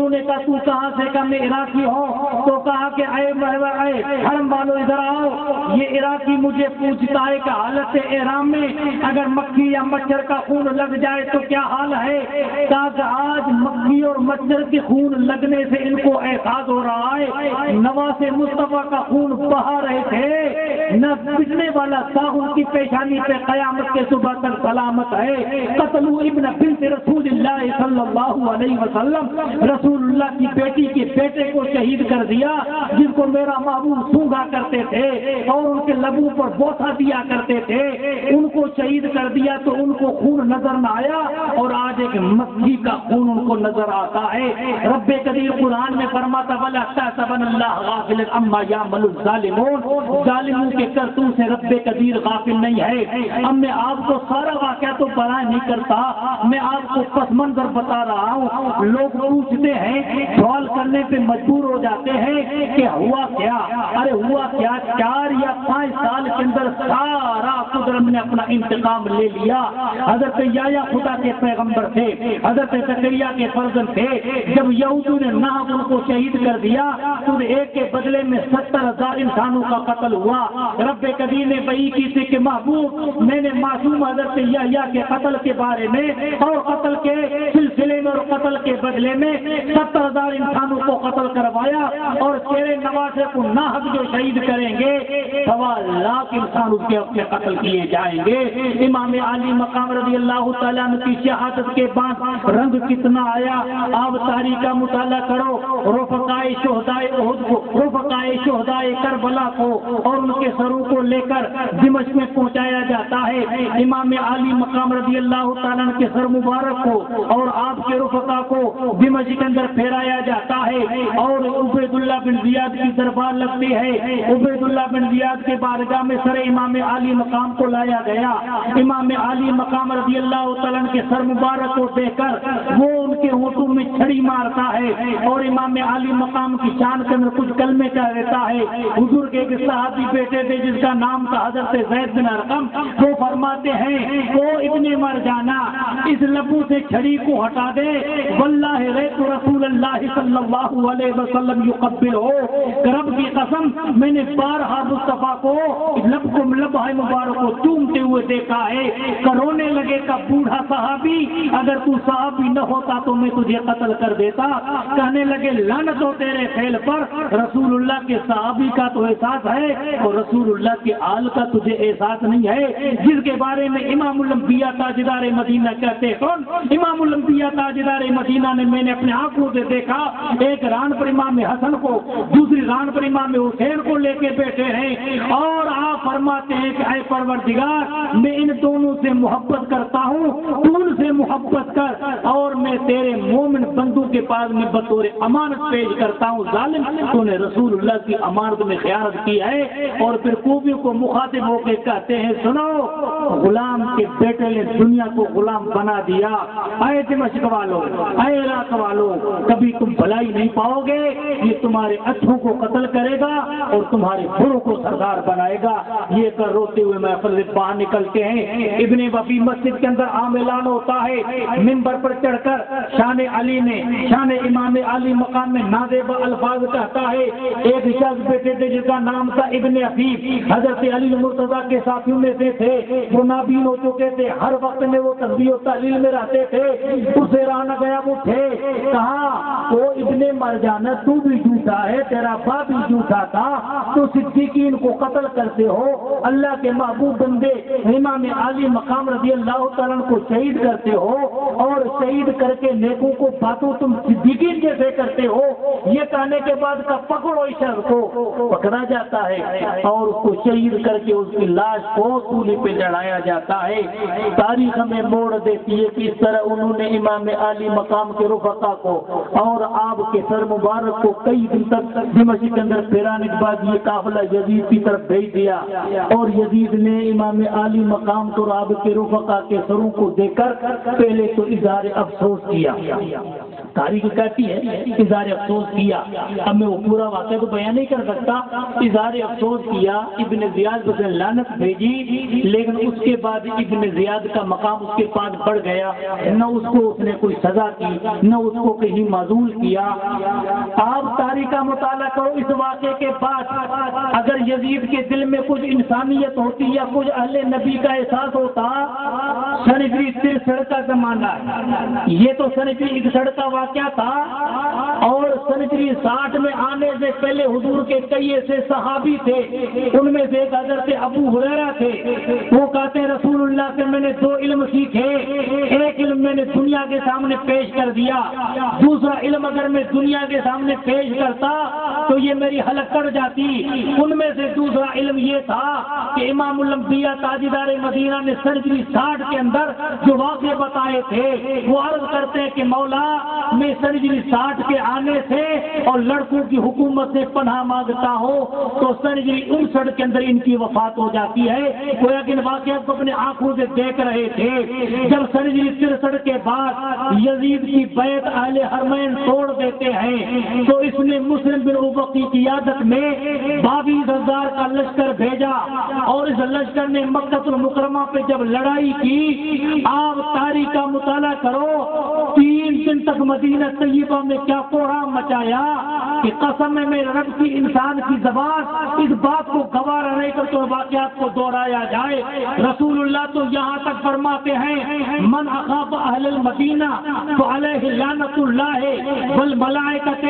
انہوں نے کہا تو کہاں سے؟ کہا میں عراقی ہوں۔ تو کہا کہ اے حرم والو ادھر آؤ، یہ عراقی مجھے پوچھتا ہے کہ حالت احرام میں اگر مکھی یا مچھر کا خون لگ جائے تو کیا حال ہے؟ کہا کہ آج مکھی اور مچھر کے خون لگنے سے ان کو احساس ہو رہا ہے، نواز مصطفیٰ کا خون بہا رہے تھے، نہ پٹنے والا داغ ان کی پیشانی پہ قیامت کے صبح تک سلامت ہے۔ قتلوا ابن بنت رسول اللہ صلی اللہ علیہ وسلم، رسول اللہ کی بیٹی کے بیٹے کو شہید کر دیا، جس کو میرا محبوب سونگا کرتے تھے اور ان کے لبوں پر بوسہ دیا کرتے تھے، ان کو شہید کر دیا تو ان کو خون نظر نہ آیا، اور آج ایک مکھی کا خون ان کو نظر آتا ہے۔ رب قدیر قرآن میں فرماتا وَلَا تَحْسَبَنَّ اللَّهَ غَافِلًا عَمَّا يَعْمَلُ الظَّالِمُونَ، ظالموں کے کرتوت سے رب قدیر غافل نہیں ہے۔ اب میں آپ کو سارا واقعہ تو بیان نہیں کرتا، میں آپ کو پس منظر بتا رہا ہوں۔ لوگ پوچھتے ہیں، سوال کرنے پہ مجبور ہو جاتے ہیں کہ ہوا کیا؟ ارے ہوا کیا، 4 یا 5 سال کے اندر سارا قدرت نے اپنا انتقام لے لیا۔ حضرت یحییٰ خدا کے پیغمبر تھے، حضرت زکریا کے فرزند تھے، جب یہودیوں نے ناحق ان کو شہید کر دیا تو ایک کے بدلے میں 70,000 انسانوں کا قتل ہوا۔ رب قدیر نے وحی کی تھی کہ محبوب میں نے معصوم حضرت یحییٰ کے قتل کے بارے میں اور قتل کے سلسلے میں اور قتل کے بدلے میں 70,000 انسانوں کو قتل کروایا، اور تیرے نواسے کو ناحق جو شہید کریں گے 1.25 لاکھ انسان اس کے اپنے قتل کیے جائیں گے۔ امام علی مقام رضی اللہ تعالیٰ عنہ کی شہادت کے بعد رنگ کتنا آیا، آپ تاریخ کا مطالعہ کرو۔ رفقائے شہدائے احد کو، رفقائے شہدائے کربلا کو اور ان کے سروں کو لے کر دمشق میں پہنچایا جاتا ہے۔ امام علی مقام رضی اللہ تعالیٰ عنہ کے سر مبارک کو اور آپ کے رفقا کو دمشق کے اندر پھیرایا جاتا ہے، اور عبید اللہ بن زیاد کی دربار لگتی ہے۔ عبید اللہ بن زیاد کے بارگاہ میں سر امام علی مقام کو لایا گیا۔ امام علی مقام رضی اللہ تعالیٰ عنہ کے سر مبارک کو دیکھ کر وہ ان کے ہونٹوں میں چھڑی مارتا ہے، اور امام علی مقام کی شان کے اندر کچھ کلمے کہہ دیتا ہے۔ حضور کے ایک صحابی بیٹے تھے جس کا نام تھا حضرت زید بن ارقم، وہ فرماتے ہیں وہ ابن مرجانہ اس لبوں سے چھڑی کو ہٹا دے، واللہ رأیت رسول اللہ صلی اللہ علیہ وسلم یقبل ہو، رب کی قسم میں نے بارہا مصطفیٰ کو لبہ مبارک کو چومتے ہوئے دیکھا ہے۔ کرونے لگے کا بوڑھا صحابی، اگر تو صحابی نہ ہوتا تو میں تجھے قتل کر دیتا۔ کہنے لگے لعنت ہو تیرے فعل پر، رسول اللہ کے صحابی کا تو احساس ہے اور رسول اللہ کے آل کا تجھے احساس نہیں ہے، جس کے بارے میں امام الانبیاء تاجدار مدینہ کہتے ہیں۔ امام الانبیاء تاجدار مدینہ نے میں نے اپنے آنکھوں سے دیکھا، ایک ران پر امام حسن کو، دوسری ران پر امام حسین کو لے کے بیٹھے ہیں، اور آپ فرماتے ہیں کہ اے پروردگار میں ان دونوں سے محبت کرتا ہوں، تو ان سے محبت کر، اور میں تیرے مومن بندوں کے پاس میں بطور امانت پیش کرتا ہوں، ظالم تو نے رسول اللہ کی امانت میں خیانت کی ہے۔ اور پھر کوفیوں کو مخاطب ہو کے کہتے ہیں سنو، غلام کے بیٹے نے دنیا کو غلام بنا دیا، اے دمشق والو، اے عراق والو، کبھی تم بھلائی نہیں پاؤ گے، یہ تمہارے اچھوں کو قتل کرے گا اور تمہارے بروں کو سردار بنائے گا۔ یہ کر روتے ہوئے محفل سے باہر نکلتے ہیں۔ ابن وفی مسجد کے اندر عام اعلان ہوتا ہے، منبر پر چڑھ کر شان علی نے، شان امام علی مقام میں نازیبہ الفاظ کہتا ہے۔ ایک شخص بیٹے تھے جس کا نام تھا ابن حفیظ، حضرت علی مرتضیٰ کے ساتھیوں میں سے تھے، وہ نابین ہو چکے تھے، ہر وقت میں وہ تسبیح و تحلیل میں رہتے تھے، اسے رہا نہ گیا، وہ تھے کہا تو ابن مرجانہ تو بھی جھوٹا ہے، تیرا باپ بھی جھوٹا تھا، تو صدیقین کو قتل کرتے ہو، اللہ کے محبوب بندے امام علی مقام رضی اللہ تعالیٰ کو شہید کرتے ہو، اور شہید کر کے نیکوں کو باتوں تم صدیقین جیسے کرتے ہو۔ یہ کہنے کے بعد کا پکڑو اس شخص کو، پکڑا جاتا ہے اور اس کو شہید کر کے اس کی لاش کو سولی پہ چڑھایا جاتا ہے۔ تاریخ ہمیں موڑ دیتی ہے کہ اس طرح انہوں نے امام علی مقام کے رفقا کو اور آپ کے سر مبارک کو کئی دن تک دمشق کے اندر پھیرانے کے بعد یہ قافلہ یزید کی طرف بھیج دیا، اور یزید نے امام عالی مقام کو آپ کے رفقا کے سروں کو دیکھ کر پہلے تو اظہار افسوس کیا، تاریخ کہتی ہے اظہار افسوس کیا۔ اب میں وہ پورا واقعہ تو بیان نہیں کر سکتا، اظہار افسوس کیا، ابن زیاد کو لعنت بھیجی، لیکن اس کے بعد ابن زیاد کا مقام اس کے پاس بڑھ گیا، نہ اس کو اس نے کوئی سزا کی، نہ اس کو کہیں معزول کیا۔ آپ تاریخ کا مطالعہ کرو، اس واقعے کے بعد اگر یزید کے دل میں کچھ انسانیت ہوتی یا کچھ اہل نبی کا احساس ہوتا، سن ہجری 63 کا زمانہ ہے، یہ تو سن ہجری 61 کا واقعہ تھا، اور سن ہجری 60 میں آنے سے پہلے حضور کے کئی ایسے صحابی تھے، ان میں سے ایک حضرت ابو ہریرہ تھے، وہ کہتے ہیں رسول اللہ سے میں نے 2 علم سیکھے، ایک علم میں نے دنیا کے سامنے پیش کر دیا، دوسرا علم اگر میں دنیا کے سامنے پیش کرتا تو یہ میری حلق کٹ جاتی۔ ان میں سے دوسرا علم یہ تھا کہ امام الانبیاء تاجدار مدینہ نے سن ہجری 60 کے اندر جو واقعے بتائے تھے، وہ عرض کرتے ہیں کہ مولا میں سن ہجری 60 کے آنے سے اور لڑکوں کی حکومت سے پناہ مانگتا ہوں تو سن ہجری 59 کے اندر ان کی وفات ہو جاتی ہے۔ گویا کہ ان واقعات کو اپنے آنکھوں سے دیکھ رہے تھے۔ جب سن ہجری 63 کے بعد یزید کی بیعت اہل حرمین توڑ دیتے ہیں تو اس نے مسلم بن عقبہ کی قیادت میں 22,000 کا لشکر بھیجا، اور اس لشکر نے مکہ المکرمہ پہ جب لڑائی کی، آپ تاریخ کا مطالعہ کرو، 3 دن تک مدینہ طیبہ میں کیا کوہرام مچایا کہ قسم ہے میرے رب کی، انسان کی زبان اس بات کو گوارا نہیں کر تو واقعات کو دہرایا جائے۔ رسول اللہ تو یہاں تک فرماتے ہیں من اخاف اہل المدینہ فعلیہ لعنت اللہ والملائکۃ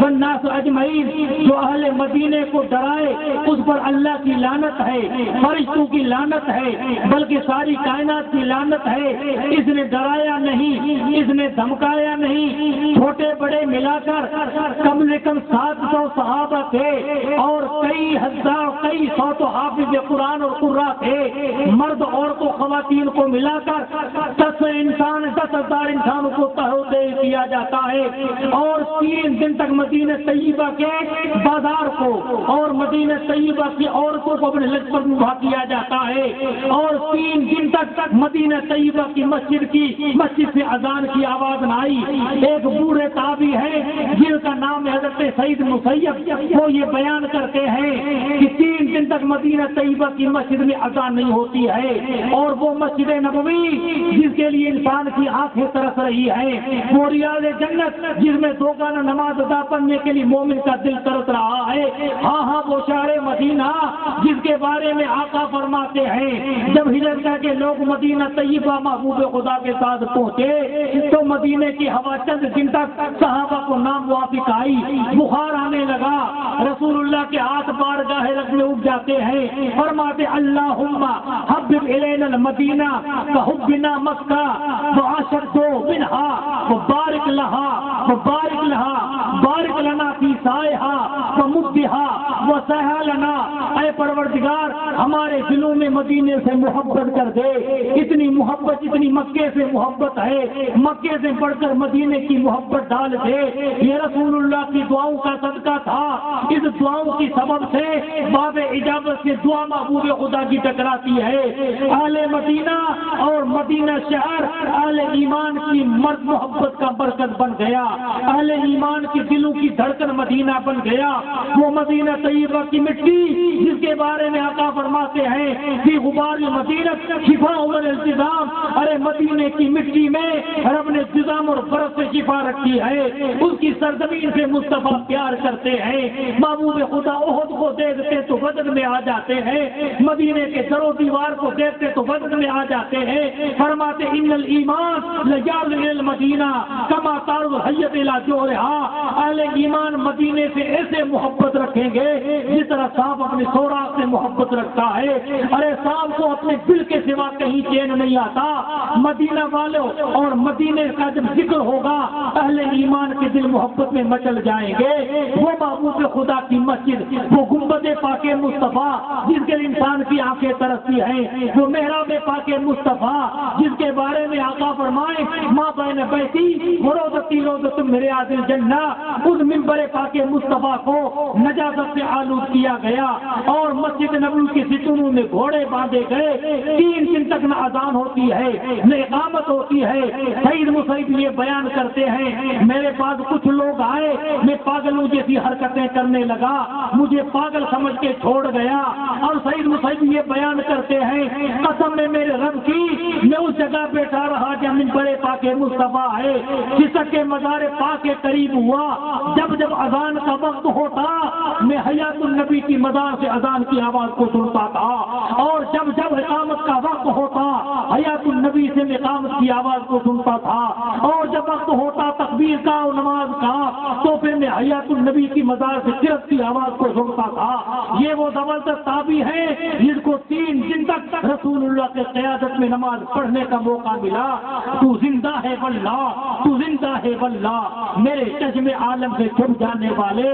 والناس اجمعین، جو اہل مدینے کو ڈرائے اس پر اللہ کی لعنت ہے، فرشتوں کی لعنت ہے، بلکہ ساری کائنات کی لعنت ہے۔ اس نے ڈرایا نہیں، اس نے دھمکایا نہیں، چھوٹے بڑے ملا کر کم سے کم 700 صحابہ تھے، اور کئی ہزار کئی سو تو حافظ قرآن اور قراء تھے، مرد عورتوں خواتین کو ملا کر 10,000 انسانوں کو تحویل دیا جاتا ہے، اور 3 دن تک مدینہ طیبہ کے بازار کو اور مدینہ طیبہ کی عورتوں کو اپنے لشکر میں بھا کیا جاتا ہے، اور 3 دن تک مدینہ طیبہ کی مسجد سے اذان کی آواز نہ آئی۔ ایک بوڑھے تابعی ہیں جن کا نام ہے حضرت سعید مسیب، وہ یہ بیان کرتے ہیں کہ 3 دن تک مدینہ طیبہ کی مسجد میں اذان نہیں ہوتی ہے، اور وہ مسجد نبوی جس کے لیے انسان کی آنکھیں ترس رہی ہے، وہ ریاض جنت جس میں 2 گانا نماز ادا کرنے کے لیے مومن کا دل ترس رہا ہے، ہاں وہ شہر مدینہ جس کے بارے میں آقا فرماتے ہیں جب ہجرت کر کے لوگ مدینہ طیبہ محبوب خدا کے ساتھ پہنچے تو مدینے کی ہوا چند دن تک صحابہ کو ناموافق آئی، بخار آنے لگا، رسول اللہ کے ہاتھ بارگاہ رب میں اٹھ جاتے ہیں، فرماتے اللہم حبب الینا المدینہ کحبنا مکہ واشد منہا وبارک لہا وبارک لہا بارک لنا فی سائہا ومدہا وسہا لنا، اے پروردگار ہمارے دلوں میں مدینے سے محبت کر دے، اتنی محبت اتنی مکے سے محبت ہے، مکے سے بڑھ کر مدینے کی محبت ڈال دے۔ یہ رسول اللہ کی دعاؤں کا صدقہ تھا، اس دعاؤں کی سبب سے باب اجابت سے دعا محبوب خدا کی ٹکراتی ہے۔ اہل مدینہ اور مدینہ شہر اہل ایمان کی مرد محبت کا برکت بن گیا، اہل ایمان کی دلوں کی دھڑکن مدینہ بن گیا۔ وہ مدینہ طیبہ کی مٹی جس کے بارے میں آقا فرماتے ہیں کہ غبار مدینہ شفا اور التزام، ارے مدینے کی مٹی میں رب نے التزام اور برف سے شفا رکھی ہے، اس کی سرزمین سے مصطفیٰ پیار کرتے ہیں، محبوب خدا احد کو دیکھتے تو بدن میں آ جاتے ہیں، مدینے کے در و دیوار کو دیکھتے تو بدن میں آ جاتے ہیں، فرماتے ان الایمان لیال المدینہ کما تار الحیۃ الی جوہرہا، اہل ایمان مدینے سے ایسے محبت رکھیں گے جس طرح سانپ اپنے سوراخ سے محبت رکھتا ہے. ارے سانپ کو اپنے دل کے سوا کہیں چین نہیں آتا. مدینہ والوں اور مدینے کا جب ذکر ہوگا اہل ایمان کے دل محبت میں مچل جائیں گے. وہ محبوب خدا کی مسجد، وہ گنبد پاک مصطفیٰ جس کے انسان کی آنکھیں ترستی ہیں، وہ محراب پاک مصطفیٰ جس کے بارے میں آقا فرمائے ماں بین بیتی روضتی روضۃ من ریاض الجنہ. اس منبر پاک مصطفیٰ کو نجاست سے آلود کیا گیا اور مسجد نبوی کے ستونوں میں گھوڑے باندھے گئے. 3 دن تک نہ اذان ہوتی ہے نہ اقامت ہوتی ہے. سعید مسیب یہ بیان کرتے ہیں میرے پاس کچھ لوگ آئے، میں پاگلوں جیسی حرکتیں کرنے لگا، مجھے پاگل سمجھ کے چھوڑ گیا. اور سعید مسیب یہ بیان کرتے ہیں قسم میں میرے رب کی میں اس جگہ بیٹھا رہا جب منبر پاک مصطفیٰ ہے کسک کے مزار پاک کے قریب ہوا. جب جب اذان کا وقت ہوتا میں حیات النبی کی مزار سے اذان کی آواز کو سنتا تھا، اور جب جب اقامت کا وقت ہوتا حیات النبی سے اقامت کی آواز کو سنتا تھا، اور جب وقت ہوتا تکبیر کا اور نماز کا تو پھر میں حیات النبی کی مزار سے قرأت کی آواز کو سنتا تھا. یہ وہ زبردست تابعی ہے جس کو 3 دن تک رسول اللہ کے قیادت میں نماز پڑھنے کا موقع ملا. تو زندہ ہے واللہ، تو زندہ ہے واللہ میرے چشم عالم سے چھپ جانے والے.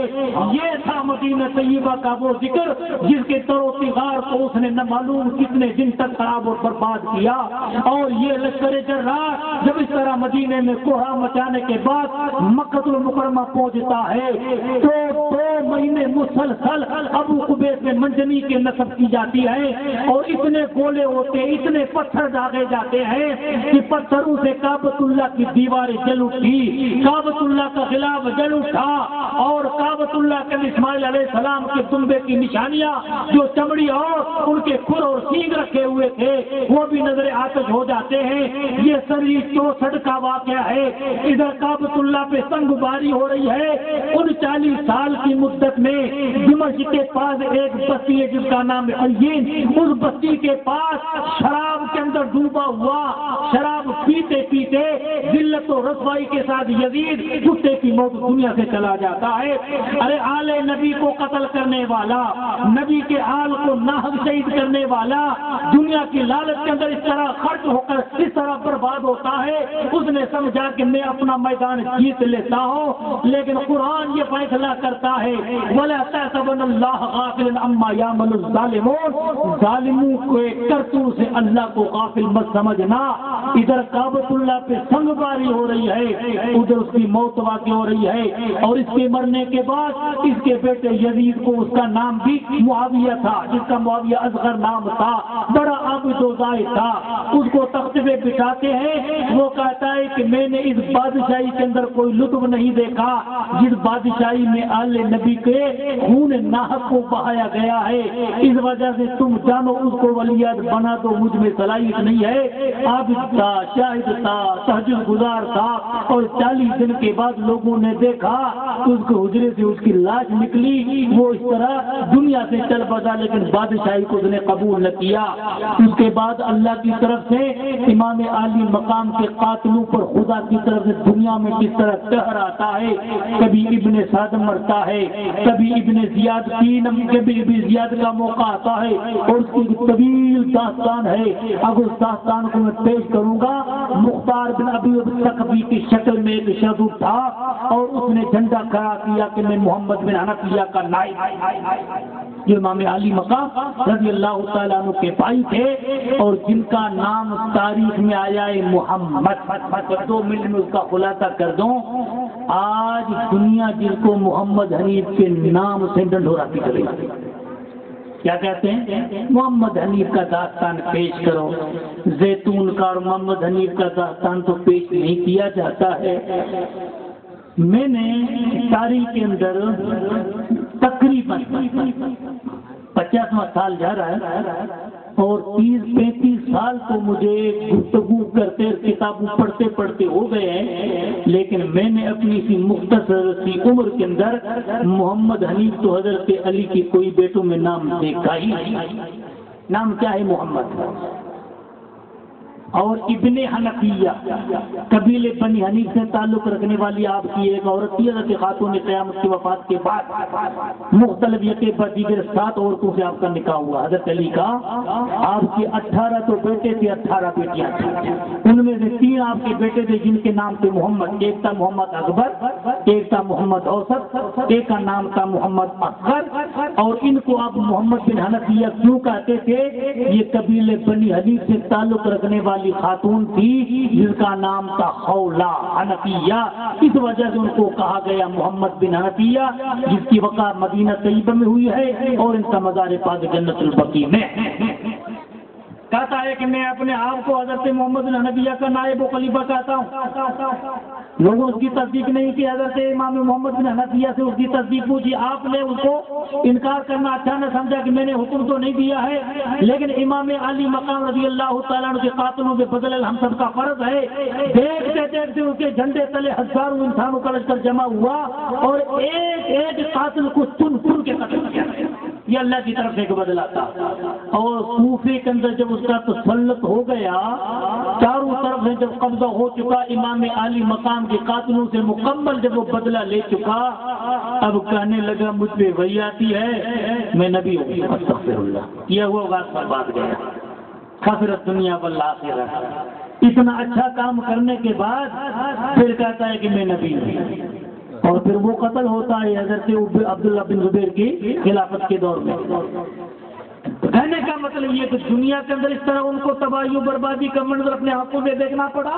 یہ تھا مدینہ طیبہ کا وہ ذکر جس کے تر و تغار کو اس نے نہ معلوم کتنے دن تک خراب اور برباد کیا. اور یہ لشکر جراح جب اس طرح مدینے میں کوہرا مچانے کے بعد مکہ المکرمہ پہنچتا ہے تو 2 مہینے مسلسل ابو قبیس میں منجنی کے نصب کی جاتی ہے، اور اتنے گولے ہوتے اتنے پتھر داغے جاتے ہیں کہ پتھروں سے کعبۃ اللہ کی دیواریں جل اٹھی، کعبۃ اللہ کا غلاف جل اٹھا، اور کعبۃ اللہ کے اسماعیل علیہ السلام کے دمبے کی نشانیاں جو چمڑی اور ان کے کھر اور سینگ رکھے ہوئے تھے وہ بھی نظر آتش ہو جاتے ہیں. یہ سری 64 کا واقعہ ہے. ادھر کعبۃ اللہ پہ سنگ باری ہو رہی ہے. 39 سال کی مدت میں دمشق کے پاس ایک بستی ہے جس کا نام ہے عین. اس بستی کے پاس شراب کے اندر ڈوبا ہوا، شراب پیتے پیتے ذلت و رسوائی کے ساتھ یزید کتے کی موت دنیا سے چلا جاتا ہے. ارے آل نبی کو قتل کرنے والا، نبی کے آل کو ناحق شہید کرنے والا دنیا کی لالچ کے اندر اس طرح خرچ ہو کر اس طرح برباد ہوتا ہے. اس نے سمجھا کہ میں اپنا میدان جیت لیتا ہوں، لیکن قرآن یہ فیصلہ کرتا ہے وَلَا تَحْسَبَنَّ اللَّهَ غَافِلًا عَمَّا يَعْمَلُ الظَّالِمُونَ. ظالموں کے کرتوت سے اللہ کو غافل مت سمجھنا. ادھر کعبۃ اللہ پہ سنگ باری ہو رہی ہے، ادھر اس کی موت واقع ہو رہی ہے، اور اس کے مرنے کے بعد اس کے بیٹے یزید کو اس کا نام بھی معاویہ تھا جس کا معاویہ اصغر نام تھا، بڑا عابد و زاہد تھا. اس کو تخت پہ بٹھاتے ہیں، وہ کہتا ہے کہ میں نے اس بادشاہی کے اندر کوئی لطف نہیں دیکھا جس بادشاہی میں آل نبی کے خون ناحق کو بہایا گیا ہے. اس وجہ سے تم جانو اس کو ولیعہد بنا تو مجھ میں صلاحیت نہیں ہے. عابد تھا، شاہد تھا، تہجد گزار تھا، اور 40 دن کے بعد لوگوں نے دیکھا اس کے حجرے سے اس کی لاش نکلی. وہ اس طرح دنیا سے چل بسا لیکن بادشاہی کو اس نے قبول نہ کیا. اس کے بعد اللہ کی طرف سے امام عالی مقام کے قاتلوں پر خدا کی طرف سے دنیا میں کس طرح قہر آتا ہے. کبھی ابن سعد مرتا ہے، کبھی ابن زیاد کبھی ابن زیاد کا موقع آتا ہے، اور اس کی طویل داستان ہے. اب اس داستان کو میں پیش کروں گا. مختار بن ابی الثقفی کی شکل میں ایک شخص تھا اور اس نے جھنڈا کھڑا کیا کہ میں محمد بن حنفیہ کا نائب، جو امام علی مقام رضی اللہ تعالیٰ عنہ کے بھائی تھے اور جن کا نام تاریخ میں آیا ہے محمد. 2 منٹ میں اس کا خلاصہ کر دوں. آج دنیا جس کو محمد حنیف کے نام سے ڈنڈوراتی کرے گی، کیا کہتے ہیں؟ محمد حنیف کا داستان پیش کرو. زیتون کا اور محمد حنیف کا داستان تو پیش نہیں کیا جاتا ہے. میں نے تاریخ کے اندر تقریباً 50واں سال جا رہا ہے اور 30-35 سال تو مجھے گفتگو کرتے کتابوں پڑھتے پڑھتے ہو گئے ہیں، لیکن میں نے اپنی سی مختصر سی عمر کے اندر محمد حنیف تو حضرت علی کی کوئی بیٹوں میں نام دیکھا ہی نہیں. نام کیا ہے؟ محمد. اور ابن حنفیہ قبیلے بنی حنیف سے تعلق رکھنے والی آپ کی ایک عورت تھی، حضرت خاتون قیامت کی وفات کے بعد مختلف یقے پر دیگر 7 عورتوں سے آپ کا نکاح ہوا۔ حضرت علی کا آپ کے 18 تو بیٹے تھے، 18 بیٹیاں تھیں، ان میں سے 3 آپ کے بیٹے تھے جن کے نام تھے محمد، ایک تھا محمد اکبر، ایک تھا محمد اوسط، ایک کا نام تھا محمد اکبر، اور ان کو آپ محمد بن حنفیہ کیوں کہتے تھے؟ یہ قبیلے بنی حنیف سے تعلق رکھنے والی خاتون تھی جس کا نام تھا خولا حنفیہ، اس وجہ سے ان کو کہا گیا محمد بن حنفیہ، جس کی وقع مدینہ طیبہ میں ہوئی ہے اور ان کا مزار پاک جنت البقیع میں۔ کہتا ہے کہ میں اپنے آپ کو حضرت محمد بن حنفیہ کا نائب و خلیفہ کہتا ہوں۔ لوگوں اس کی تصدیق نہیں کی، حضرت امام محمد بن حنفیہ سے اس کی تصدیق پوچھی، آپ نے اس کو انکار کرنا اچھا نہ سمجھا کہ میں نے حکم تو نہیں دیا ہے، لیکن امام علی مقام رضی اللہ تعالیٰ عنہ کے قاتلوں کے بدلے ہم سب کا فرض ہے۔ دیکھتے دیکھتے اس کے جھنڈے تلے ہزاروں انسانوں کا لشکر جمع ہوا اور ایک ایک قاتل کو چن چن کے قتل کیا، یہ اللہ کی طرف سے ایک بدلہ تھا۔ اور کوفے کے اندر جب اس کا تسلط ہو گیا، چاروں طرف سے جب قبضہ ہو چکا، امام علی مقام کے قاتلوں سے مکمل جب وہ بدلہ لے چکا، اب کہنے لگا مجھ پہ وحی آتی ہے، میں نبی ہوں، استغفر اللہ، یہ ہوا بات برباد گیا، خسرت دنیا والآخرہ۔ اتنا اچھا کام کرنے کے بعد پھر کہتا ہے کہ میں نبی ہوں، اور پھر وہ قتل ہوتا ہے حضرت عبداللہ بن زبیر کی خلافت کے دور میں۔ کہنے کا مطلب یہ کہ دنیا کے اندر اس طرح ان کو تباہی و بربادی کا منظر اپنے آنکھوں سے دیکھنا پڑا،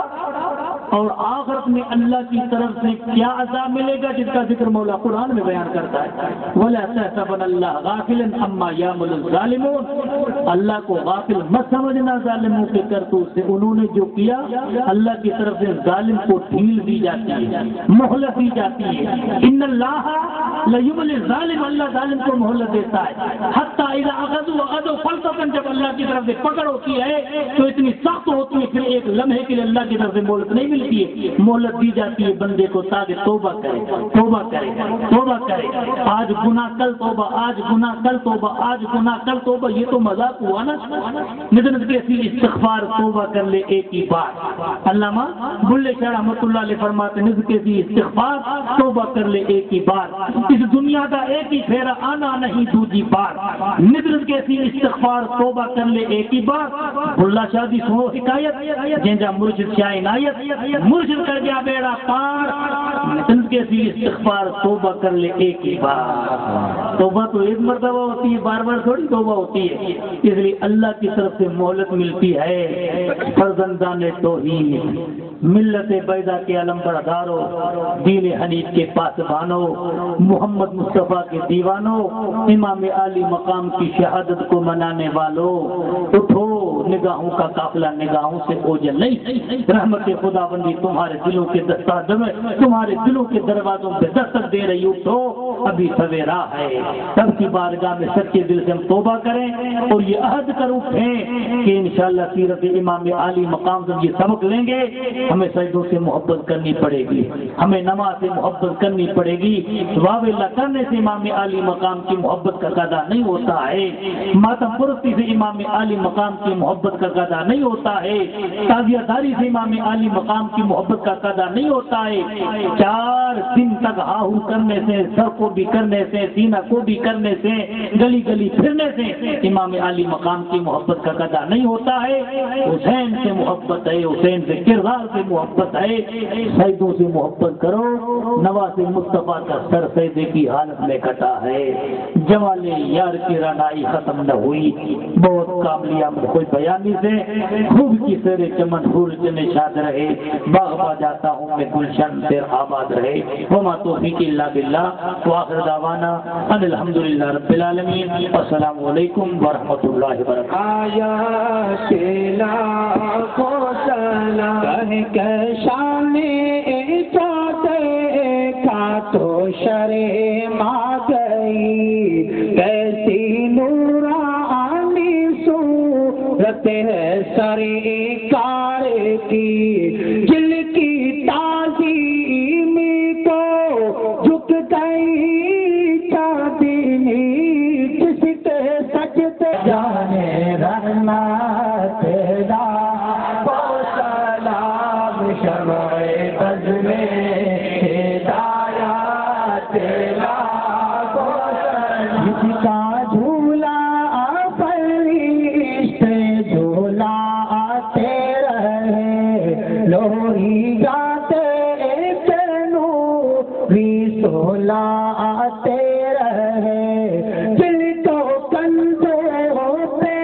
اور آخرت میں اللہ کی طرف سے کیا عذاب ملے گا جس کا ذکر مولا قرآن میں بیان کرتا ہے، وَلَا تَحْسَبَنَّ اللَّهَ غَافِلًا عَمَّا يَعْمَلُ الظَّالِمُونَ، اللہ کو غافل مت سمجھنا ظالموں کے کرتوت سے، انہوں نے جو کیا اللہ کی طرف سے ظالم کو ڈھیل دی جاتی ہے، مہلت دی جاتی ہے۔ ان اللہ لَيُمْلِي الظَّالِمَ، اللہ ظالم کو مہلت دیتا ہے، حتیٰ اذا اخذوا فلسفن، جب اللہ کی طرف سے پکڑ ہوتی ہے تو اتنی سخت ہوتی ہے پھر ایک لمحے کے لیے اللہ کی طرف سے مہلت نہیں ملتی ہے، مہلت دی جاتی ہے بندے کو تاکہ توبہ کرے، توبہ کرے، توبہ کرے، آج گناہ کل توبہ، آج گناہ کل توبہ، آج گناہ کل توبہ، یہ تو مذاق ہوا نا۔ ندرت کے اسی استغفار توبہ کر لے ایک ہی بار، علامہ بلے شاہ رحمۃ اللہ علیہ فرماتے ہیں نزد کے اسی استغفار توبہ کر لے ایک ہی بار، اس دنیا کا ایک ہی پھیرا آنا نہیں دوسری بار، ندرت کے اسی استغفار توبہ کر لے ایک ہی بار۔ بھلا شادی سو حکایت جنجا مرشد شاہ عنایت، مرشد کر گیا بیڑا پار، ندرت کے اسی استغفار توبہ کر لے ایک ہی بار۔ توبہ تو ایک مرتبہ ہوتی ہے، بار بار تھوڑی توبہ ہوتی ہے، اس لیے اللہ کی طرف سے مہلت ملتی ہے۔ فرزندان توحید، ملت بیضا کے علم بردارو، دین حنیف کے پاسبانو، محمد مصطفیٰ کے دیوانو، امام علی مقام کی شہادت کو منانے والوں، اٹھو، نگاہوں کا قافلہ نگاہوں سے اوجھل نہیں، رحمت خدا بندی تمہارے دلوں کے تمہارے دلوں کے دروازوں پہ دستک دے رہی، اٹھو ابھی سویرا ہے، سب کی بارگاہ میں سچے دل سے ہم توبہ کریں اور یہ عہد کر اٹھیں کہ انشاءاللہ سیرت امام علی مقام سے یہ سبق لیں گے، ہمیں سجدوں سے محبت کرنی پڑے گی، ہمیں نماز سے محبت کرنی پڑے گی، واو اللہ کرنے سے امام علی مقام کی محبت کا قضا نہیں ہوتا ہے، ماتم پرستی سے امام علی مقام کی محبت کا قضا نہیں ہوتا ہے، تازیہ داری سے امام علی مقام کی محبت کا قضا نہیں ہوتا ہے، 4 دن تک ہاہو کرنے سے، سر کو بھی کرنے سے، سینہ کو بھی کرنے سے، گلی گلی پھرنے سے امام علی مقام کی محبت کا قضا نہیں ہوتا ہے۔ حسین سے محبت ہے، حسین سے کردار سے محبت ہے، سجدوں سے محبت کرو، نواز مصطفیٰ کا سر سجدے کی حالت میں کٹا ہے، جمال یار کی رنائی ختم نہ ہوئی، بہت کاملیاں کوئی بیانی سے، خوب کی سیر چمن حور نشاد رہے، باغ با جاتا ہوں میں گلشن پھر آباد رہے، وما توفیق الا باللہ، وآخر دعوانا ان الحمدللہ رب العالمین، السلام علیکم ورحمۃ اللہ وبرکاتہ۔ آیا تیلا کو سلا کہ شان چاہتے کا تو شرما گئی، کیسی نورانی صورت ہے سرکار کی، جل کی تعظیم کو جھک گئی چاندنی، جس کے سجدے جانے رہنا تیرا تیرا جس کا جھولا فرشتے جھولا آتے رہے لوہی جاتے نوری سولا آتے رہے دل کو کندھوں پہ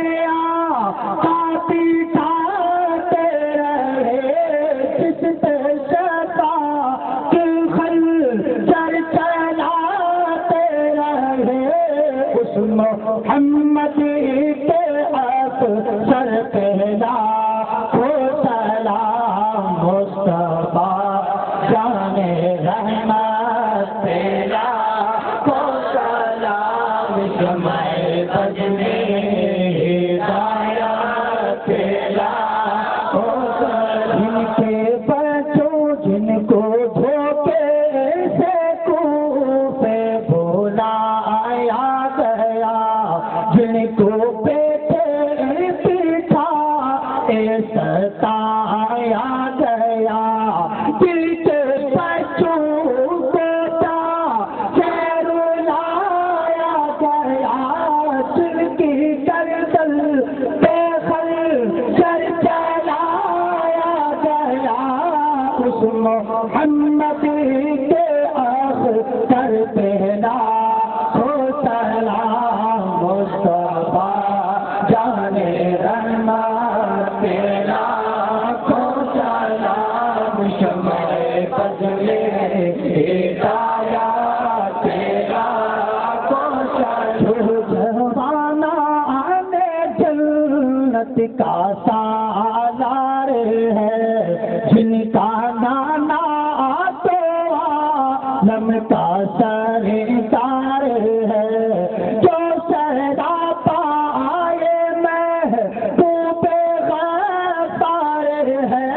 کافی ٹھاتے رہے جس پہ شفا کے خنجر چلاتے رہے اس محمد کے افسر پہلا کو سلام مصطفیٰ جان رحمت پہلا کو سلام شمع بز میں ہدایت پہلا کو سلام جن کے بچوں جن کو دھوکے سے کوفے بھولایا گیا جن کو پیٹے پیٹھا ستایا گیا دل کے بچوں کو رلایا گیا جن کی گردن پہ خنجر چلایا گیا اس محمد کے اختر پہنا ہو سلام مصطفیٰ جان رحمت تیرا کو سلام شمع بز میں ہدایت تیرا کو سلام جوانا میں جنت کا سالار ہے جن کا نانا تو عالم کا سردار ہے جو سہرا پائے محبوب غفار ہے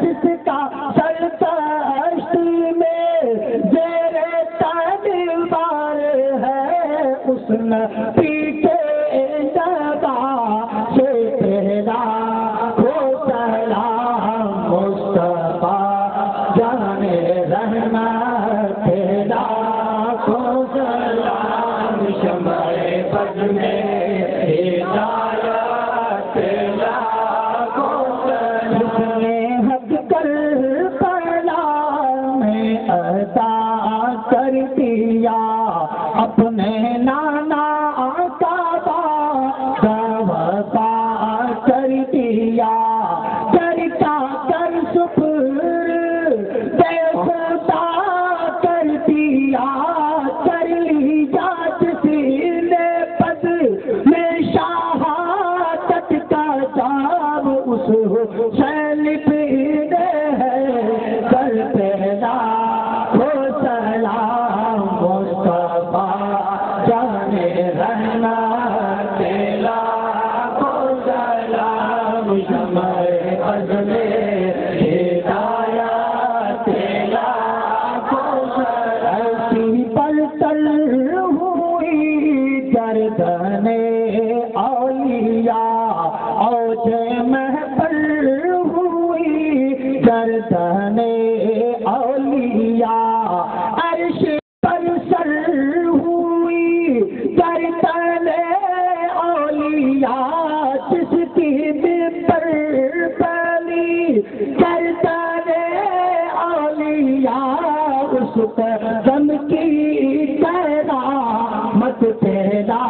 جس کا سر تشتی میں زیر تلوار ہے اس نبی کے جگہ سے پہلا ہو سلام مصطفیٰ جان رحمت تیرا کو سلام شمع بز میں ہدایت تیرا کو سلام جس نے حق کر پڑا میں ادا کر دیا اپنے نانا کا وفا کر دیا کرتا کر سپر بے خدا کر دیا کر لی جات سینے پد میں شہادت کا جام اس حسین پینے ہے کر پہلا ہو سلام مصطفیٰ جان رحمت تیرا کو سلام شمع بز میں ہدایت تیرا کو سلام ایسی پلٹن ہوئی گردن اولیاء اوج محفل ہوئی گردن اولیاء عرش پر سر ہوئی گردن اولیاء جس کی ممبر پلی گردن اولیاء اس پر غم کی کرامت تیرا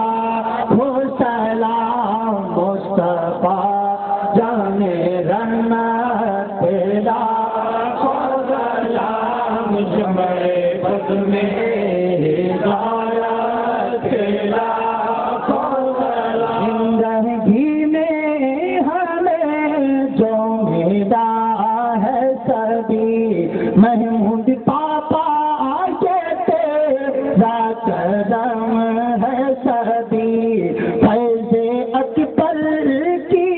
ہو سلام مصطفیٰ جان رحمت تیرا ہو سلام شمع بز میں ہدایت تیرا کو سلام زندگی میں ہمیں جو ملا ہے سبھی محمود پاپا کے تیرا کرم ہے سبھی فیض اکبر کی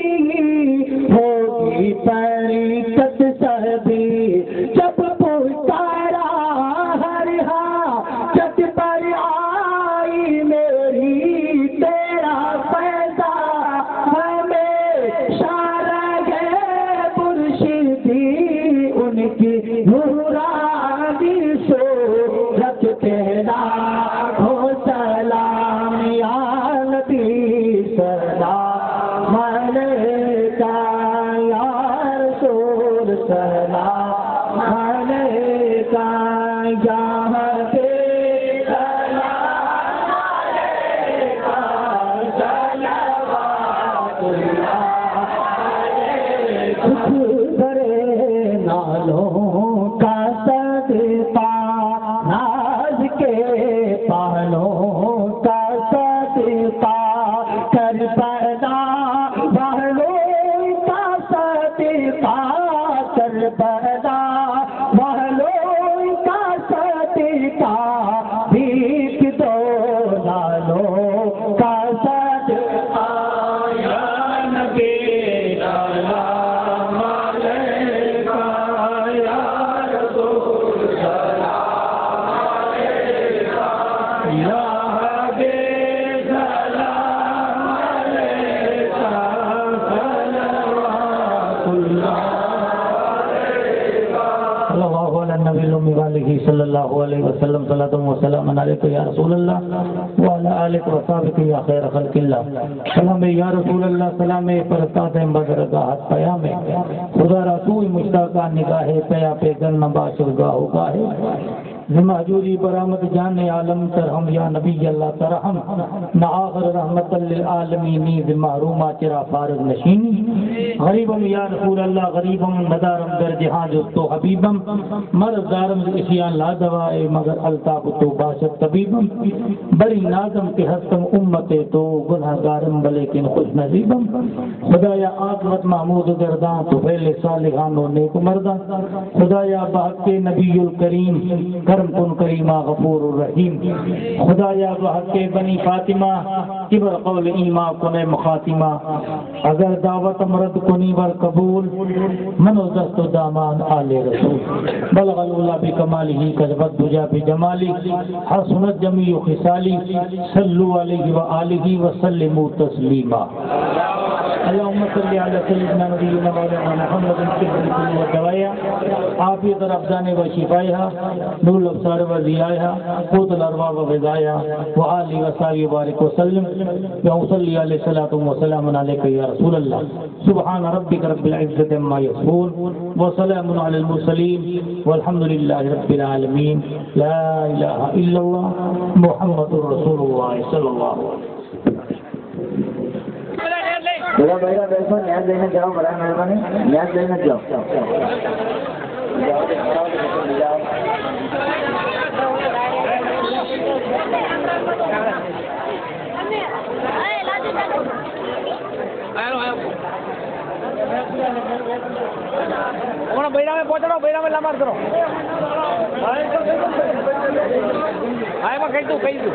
ہوگی برکت سبھی جب پکارا ہر حاجت پر آئی میری تیرا فیضا ہمیشہ رہے مرشدی ان کی نورانی صورت تیرا لاکھوں سلام یا نبی سلام علیکہ یا رسول سلام علیکہ یا حبیب سلام علیکہ صلوات اللہ علیکہ بڑے نالوں کا صدقہ ناز کے پالوں کا صدقہ کربلا والوں کا صدقہ کربلا والوں کا صدقہ بھیک دو لالوں کا صدقہ یا نبی سلام علیکہ یا رسول سلام علیکہ یا حبیب سلام علیکہ صلوات اللہ اللہ علی النبی الأمی وآلہ صلی اللہ علیہ وسلم صلاۃ و سلام علیکہ یا رسول اللہ وعلی آلک و صحبک یا خیر خلق اللہ سلام یا رسول اللہ سلام فرستاد بدرگاہ پیام خدا را تو مشتاقہ نگاہ پیا پہ گن باشر گاہ گاہ محجوری برآمد جان عالم ترہم یا نبی اللہ ترہم نہ آخر رحمت للعالمین محرومہ چرا فارغ نشینی غریبم یا رسول اللہ غریبم ندارم در جہاں جو تو حبیبم مرض دارم اسیان لا دوائے مگر الطاف تو باشد طبیبم بڑی نازم کے ہستم امت تو گناہ گارم بلیکن خوش نصیبم خدایا عاقبت محمود گرداں تو فعل صالحان و نیک مرداں خدایا بحق نبی الکریم کرم کن کریمہ غفور الرحیم خدایا بحق بنی فاطمہ کبر قول ایما کن مخاتمہ اگر دعوت مرد کنی بر قبول منو دست و دامان آل رسول بلغ الولا بکمالہ کذبت دجا بجمالی حسنت جمیع خصالی صلو علیہ وآلہ وسلموا تسلیما اللہم صلی علی سیدنا نبینا مولانا محمد الکبر کل و دوایا عافیت ربزان و شفائها نور الابصار و ضیائها قوت الارواح و غذائها و آلہ و صحبہ بارک وسلم یا صلی علیہ الصلوۃ والسلام علیک یا رسول اللہ سبحان ربک رب العزۃ عما یصفون وسلام علی المرسلین والحمد للہ رب العالمین لا الہ الا اللہ محمد رسول اللہ صلی اللہ علیہ وسلم میرا بیٹا بیٹھو نیاز لینا جاؤ برائے مہربانی نیاز لینا جاؤ بیڑا میں پہنچو بیڑا میں لمار کرو آئے میں کہی دوں